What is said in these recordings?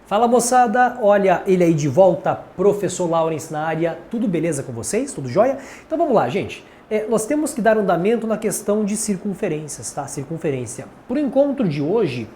Fala moçada, olha ele aí de volta, professor Lawrence na área, tudo beleza com vocês? Tudo jóia? Então vamos lá, gente. Nós temos que dar andamento na questão de circunferências, tá? Circunferência. Para o encontro de hoje,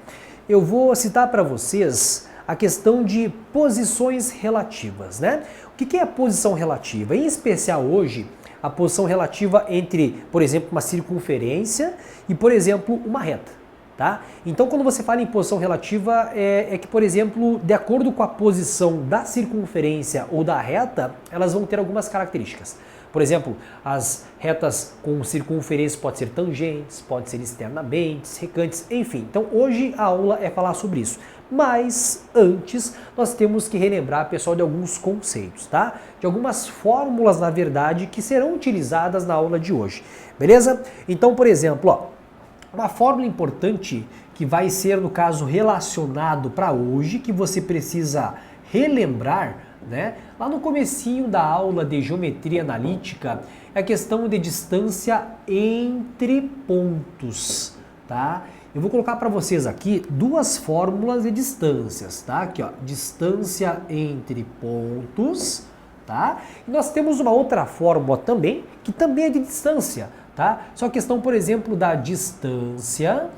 eu vou citar para vocês a questão de posições relativas, né? O que é a posição relativa? Em especial hoje, a posição relativa entre, por exemplo, uma circunferência e, por exemplo, uma reta. Tá? Então, quando você fala em posição relativa, é que, por exemplo, de acordo com a posição da circunferência ou da reta, elas vão ter algumas características. Por exemplo, as retas com circunferência podem ser tangentes, podem ser externamente, recantes, enfim. Então, hoje a aula é falar sobre isso. Mas, antes, nós temos que relembrar, pessoal, de alguns conceitos, tá? De algumas fórmulas, na verdade, que serão utilizadas na aula de hoje. Beleza? Então, por exemplo, ó, uma fórmula importante que vai ser, no caso, relacionado para hoje, que você precisa relembrar, né? Lá no comecinho da aula de geometria analítica, é a questão de distância entre pontos, tá? Eu vou colocar para vocês aqui duas fórmulas de distâncias, tá? Aqui, ó, distância entre pontos, tá? E nós temos uma outra fórmula também, que também é de distância, tá? Só a questão, por exemplo, da distância,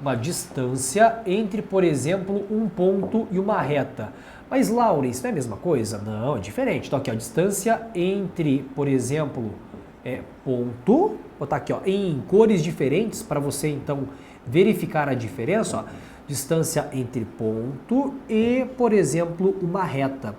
uma distância entre, por exemplo, um ponto e uma reta. Mas, Lawrence, não é a mesma coisa? Não, é diferente. Então, aqui, ó, distância entre, por exemplo, ponto, vou botar aqui, ó, em cores diferentes para você, então, verificar a diferença, ó. Distância entre ponto e, por exemplo, uma reta.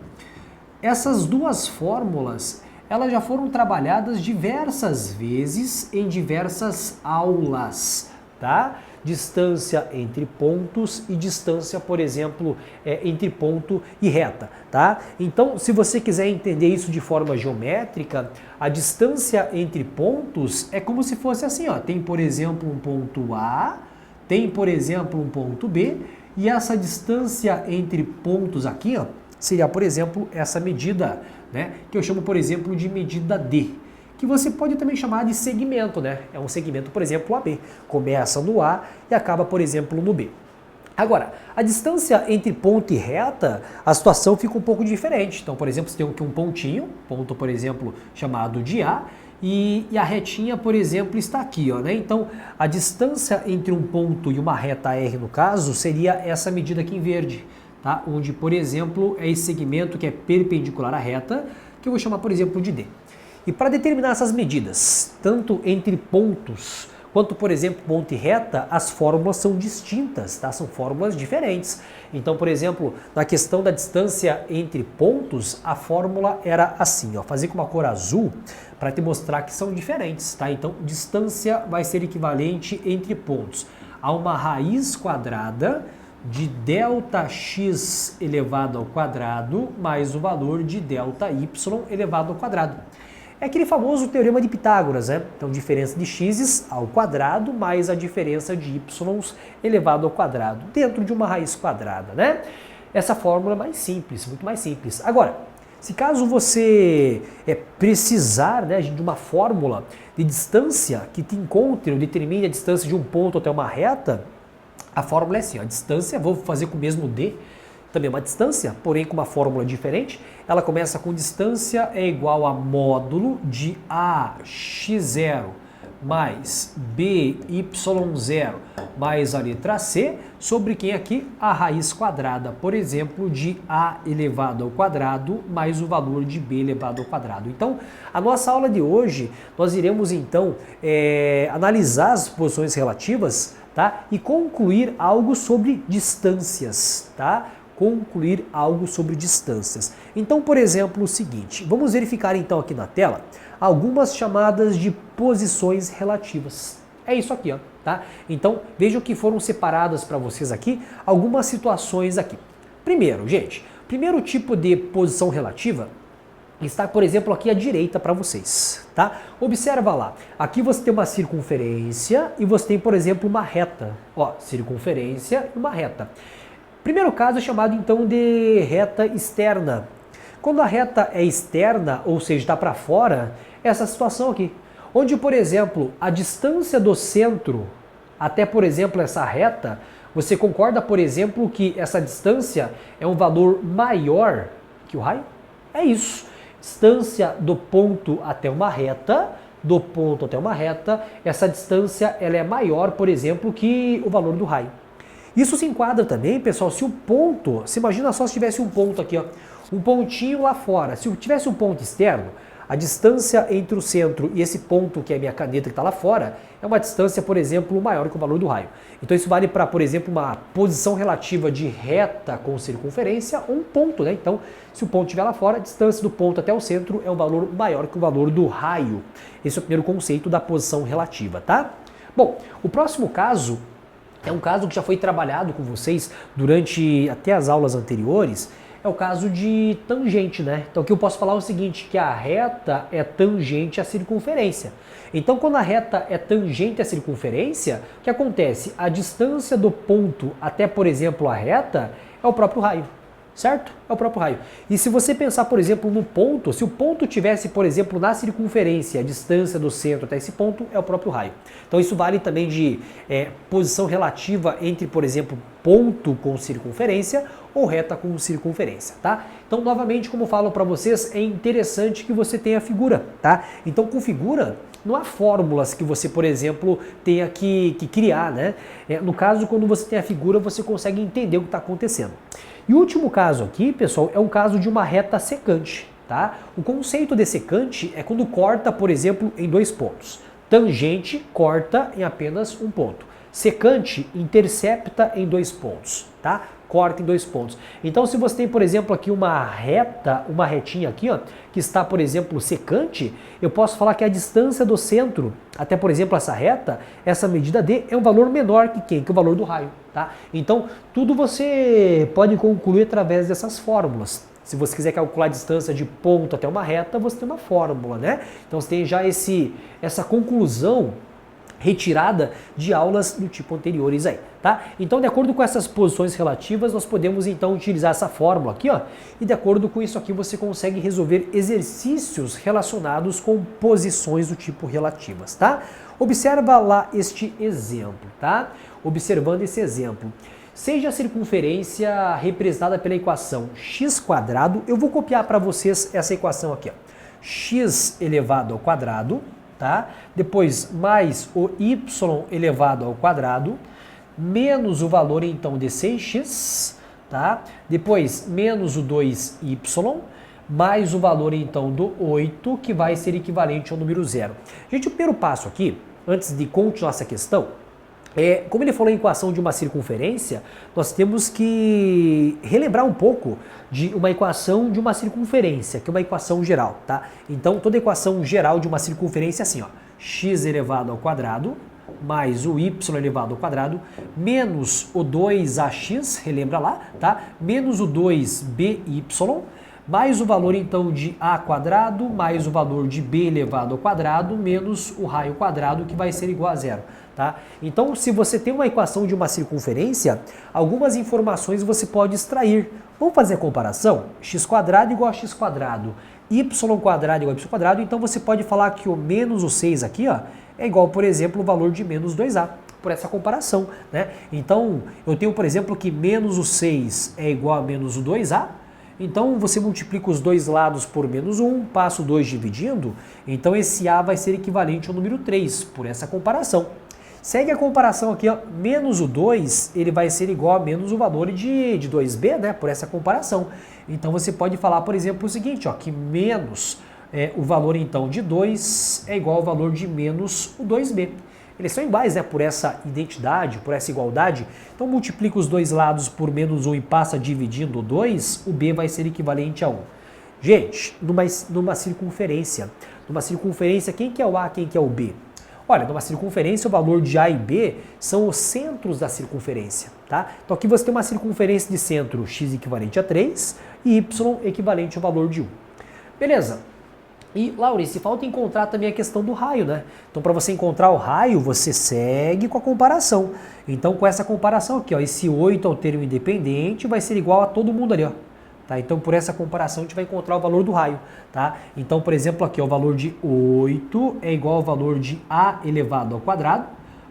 Essas duas fórmulas, elas já foram trabalhadas diversas vezes em diversas aulas, tá? Distância entre pontos e distância, por exemplo, entre ponto e reta, tá? Então, se você quiser entender isso de forma geométrica, a distância entre pontos é como se fosse assim, ó. Tem, por exemplo, um ponto A, tem, por exemplo, um ponto B, e essa distância entre pontos aqui, ó, seria, por exemplo, essa medida, né, que eu chamo, por exemplo, de medida D, que você pode também chamar de segmento, né? É um segmento, por exemplo, AB. Começa no A e acaba, por exemplo, no B. Agora, a distância entre ponto e reta, a situação fica um pouco diferente. Então, por exemplo, você tem aqui um pontinho, ponto, por exemplo, chamado de A, e a retinha, por exemplo, está aqui, ó, né? Então, a distância entre um ponto e uma reta R, no caso, seria essa medida aqui em verde, tá? Onde, por exemplo, é esse segmento que é perpendicular à reta, que eu vou chamar, por exemplo, de D. E para determinar essas medidas, tanto entre pontos quanto, por exemplo, ponto e reta, as fórmulas são distintas, tá? São fórmulas diferentes. Então, por exemplo, na questão da distância entre pontos, a fórmula era assim, ó, fazer com uma cor azul para te mostrar que são diferentes, tá? Então, distância vai ser equivalente entre pontos a uma raiz quadrada de ΔX elevado ao quadrado mais o valor de ΔY elevado ao quadrado. É aquele famoso teorema de Pitágoras, né? Então, diferença de x ao quadrado mais a diferença de y elevado ao quadrado, dentro de uma raiz quadrada, né? Essa fórmula é mais simples, muito mais simples. Agora, se caso você precisar, né, de uma fórmula de distância que te encontre ou determine a distância de um ponto até uma reta, a fórmula é assim, ó, a distância, vou fazer com o mesmo D, também uma distância, porém com uma fórmula diferente. Ela começa com distância é igual a módulo de AX0 mais BY0 mais a letra C, sobre quem aqui? A raiz quadrada, por exemplo, de A elevado ao quadrado mais o valor de B elevado ao quadrado. Então, a nossa aula de hoje, nós iremos então analisar as posições relativas, tá? E concluir algo sobre distâncias, tá? Concluir algo sobre distâncias. Então, por exemplo, o seguinte, vamos verificar então aqui na tela algumas chamadas de posições relativas. É isso aqui, ó, tá? Então, vejam que foram separadas para vocês aqui algumas situações aqui. Primeiro, gente, primeiro tipo de posição relativa está, por exemplo, aqui à direita para vocês, tá? Observa lá, aqui você tem uma circunferência e você tem, por exemplo, uma reta. Ó, circunferência e uma reta. Primeiro caso é chamado então de reta externa. Quando a reta é externa, ou seja, está para fora, essa situação aqui, onde, por exemplo, a distância do centro até, por exemplo, essa reta Você concorda, por exemplo, que essa distância é um valor maior que o raio? É isso. Distância do ponto até uma reta, essa distância ela é maior, por exemplo, que o valor do raio. Isso se enquadra também, pessoal, se o ponto, se imagina só se tivesse um ponto aqui, ó, um pontinho lá fora, se tivesse um ponto externo, a distância entre o centro e esse ponto, que é a minha caneta que está lá fora, é uma distância, por exemplo, maior que o valor do raio. Então isso vale para, por exemplo, uma posição relativa de reta com circunferência ou um ponto, né? Então, se o ponto estiver lá fora, a distância do ponto até o centro é um valor maior que o valor do raio. Esse é o primeiro conceito da posição relativa, tá? Bom, o próximo caso é um caso que já foi trabalhado com vocês durante até as aulas anteriores, é o caso de tangente, né? Então aqui eu posso falar o seguinte, que a reta é tangente à circunferência. Então quando a reta é tangente à circunferência, o que acontece? A distância do ponto até, por exemplo, a reta é o próprio raio, certo? É o próprio raio. E se você pensar, por exemplo, no ponto, se o ponto tivesse, por exemplo, na circunferência, a distância do centro até esse ponto é o próprio raio. Então isso vale também de posição relativa entre, por exemplo, ponto com circunferência ou reta com circunferência, tá? Então, novamente, como eu falo para vocês, é interessante que você tenha figura, tá? Então, com figura, não há fórmulas que você, por exemplo, tenha que criar, né? No caso, quando você tem a figura, você consegue entender o que está acontecendo. E o último caso aqui, pessoal, é um caso de uma reta secante, tá? O conceito de secante é quando corta, por exemplo, em dois pontos. Tangente corta em apenas um ponto. Secante intercepta em dois pontos, tá? Corta em dois pontos. Então, se você tem, por exemplo, aqui uma retinha aqui, ó, que está, por exemplo, secante, eu posso falar que a distância do centro até, por exemplo, essa reta, essa medida D é um valor menor que quem? Que o valor do raio, tá? Então, tudo você pode concluir através dessas fórmulas. Se você quiser calcular a distância de ponto até uma reta, você tem uma fórmula, né? Então, você tem já essa conclusão retirada de aulas do tipo anteriores aí, tá? Então, de acordo com essas posições relativas, nós podemos então utilizar essa fórmula aqui, ó, e de acordo com isso aqui você consegue resolver exercícios relacionados com posições do tipo relativas, tá? Observa lá este exemplo, tá? Observando esse exemplo. Seja a circunferência representada pela equação x², eu vou copiar para vocês essa equação aqui, ó. X elevado ao quadrado, tá? Depois mais o y elevado ao quadrado, menos o valor então de 6x, tá? Depois menos o 2y, mais o valor então do 8, que vai ser equivalente ao número 0. Gente, o primeiro passo aqui, antes de continuar essa questão, como ele falou em equação de uma circunferência, nós temos que relembrar um pouco de uma equação de uma circunferência, que é uma equação geral, tá? Então, toda equação geral de uma circunferência é assim, ó, x elevado ao quadrado, mais o y elevado ao quadrado, menos o 2ax, relembra lá, tá? Menos o 2by, mais o valor então de a quadrado, mais o valor de b elevado ao quadrado, menos o raio quadrado, que vai ser igual a zero. Tá? Então, se você tem uma equação de uma circunferência, algumas informações você pode extrair. Vamos fazer a comparação? X² igual a x², y² igual a y², então você pode falar que o menos o 6 aqui, ó, é igual, por exemplo, o valor de menos 2a, por essa comparação, né? Então, eu tenho, por exemplo, que menos o 6 é igual a menos o 2a, então você multiplica os dois lados por menos 1, passa o 2 dividindo, então esse a vai ser equivalente ao número 3, por essa comparação. Segue a comparação aqui, ó, menos o 2, ele vai ser igual a menos o valor de 2b, né, por essa comparação. Então você pode falar, por exemplo, o seguinte, ó, que menos o valor então de 2 é igual ao valor de menos o 2b. Eles são iguais, né, por essa identidade, por essa igualdade. Então multiplica os dois lados por menos 1 e passa dividindo o 2, o b vai ser equivalente a 1. Gente, numa circunferência, quem que é o a, quem que é o b? Olha, numa circunferência, o valor de A e B são os centros da circunferência, tá? Então aqui você tem uma circunferência de centro x equivalente a 3 e y equivalente ao valor de 1. Beleza. E, Laurice, falta encontrar também a questão do raio, né? Então, para você encontrar o raio, você segue com a comparação. Então, com essa comparação aqui, ó, esse 8 ao termo independente vai ser igual a todo mundo ali, ó. Tá? Então, por essa comparação, a gente vai encontrar o valor do raio. Tá? Então, por exemplo, aqui ó, o valor de 8 é igual ao valor de a elevado ao quadrado,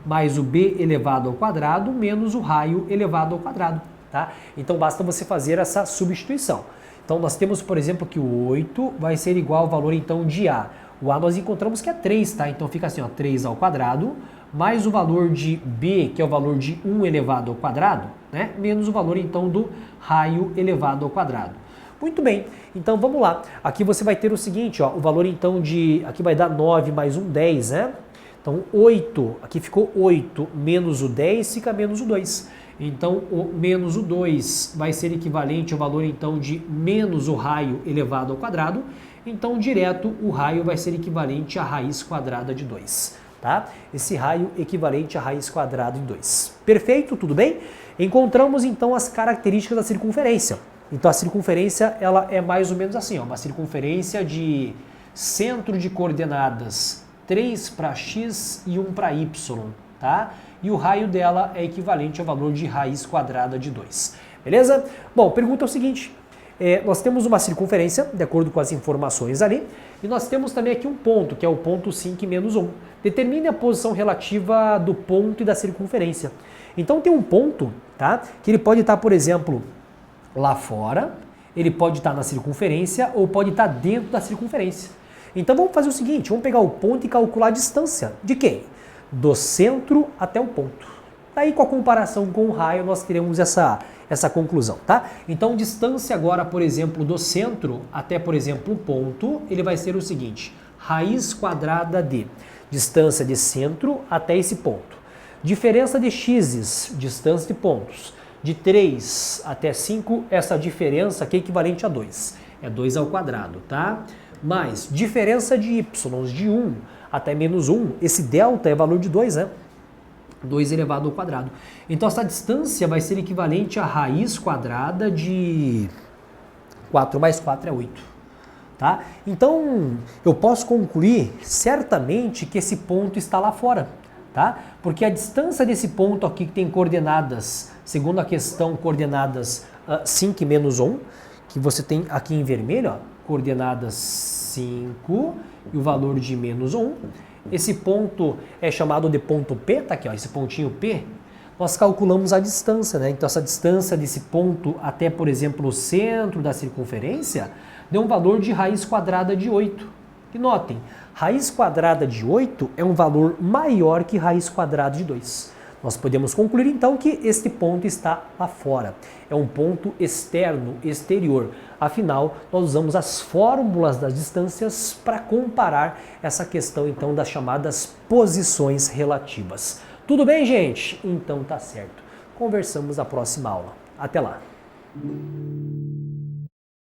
mais o b elevado ao quadrado menos o raio elevado ao quadrado, tá? Então basta você fazer essa substituição. Então nós temos, por exemplo, que o 8 vai ser igual ao valor então de a. O a nós encontramos que é 3, tá? Então fica assim, ó, 3 ao quadrado, mais o valor de b, que é o valor de 1 elevado ao quadrado, né? Menos o valor então do raio elevado ao quadrado. Muito bem, então vamos lá. Aqui você vai ter o seguinte, ó, o valor então de... Aqui vai dar 9 mais 1, 10, né? Então 8, aqui ficou 8, menos o 10 fica menos o 2. Então o menos o 2 vai ser equivalente ao valor então de menos o raio elevado ao quadrado. Então direto o raio vai ser equivalente à raiz quadrada de 2. Tá? Esse raio equivalente à raiz quadrada de 2. Perfeito? Tudo bem? Encontramos então as características da circunferência. Então a circunferência ela é mais ou menos assim, ó, uma circunferência de centro de coordenadas 3 para x e 1 para y, tá? E o raio dela é equivalente ao valor de raiz quadrada de 2. Beleza? Bom, pergunta é o seguinte, nós temos uma circunferência, de acordo com as informações ali, e nós temos também aqui um ponto, que é o ponto 5 menos 1. Determine a posição relativa do ponto e da circunferência. Então tem um ponto, tá? Que ele pode estar, por exemplo, lá fora, ele pode estar na circunferência ou pode estar dentro da circunferência. Então vamos fazer o seguinte, vamos pegar o ponto e calcular a distância. De quem? Do centro até o ponto. Daí com a comparação com o raio nós teremos essa conclusão, tá? Então distância agora, por exemplo, do centro até, por exemplo, o ponto, ele vai ser o seguinte, raiz quadrada de distância de centro até esse ponto. Diferença de x's, distância de pontos. De 3 até 5, essa diferença aqui é equivalente a 2. É 2 ao quadrado, tá? Mais diferença de y, de 1 até menos 1, esse delta é valor de 2, né? 2 elevado ao quadrado. Então essa distância vai ser equivalente à raiz quadrada de 4 mais 4 é 8. Tá? Então eu posso concluir certamente que esse ponto está lá fora. Tá? Porque a distância desse ponto aqui que tem coordenadas, segundo a questão, coordenadas 5 e menos 1, que você tem aqui em vermelho, ó, coordenadas 5 e o valor de menos 1. Esse ponto é chamado de ponto P, tá aqui, ó, esse pontinho P. Nós calculamos a distância, né? Então essa distância desse ponto até, por exemplo, o centro da circunferência deu um valor de raiz quadrada de 8. E notem, raiz quadrada de 8 é um valor maior que raiz quadrada de 2. Nós podemos concluir então que este ponto está lá fora. É um ponto externo, exterior. Afinal, nós usamos as fórmulas das distâncias para comparar essa questão então das chamadas posições relativas. Tudo bem, gente? Então tá certo. Conversamos na próxima aula. Até lá!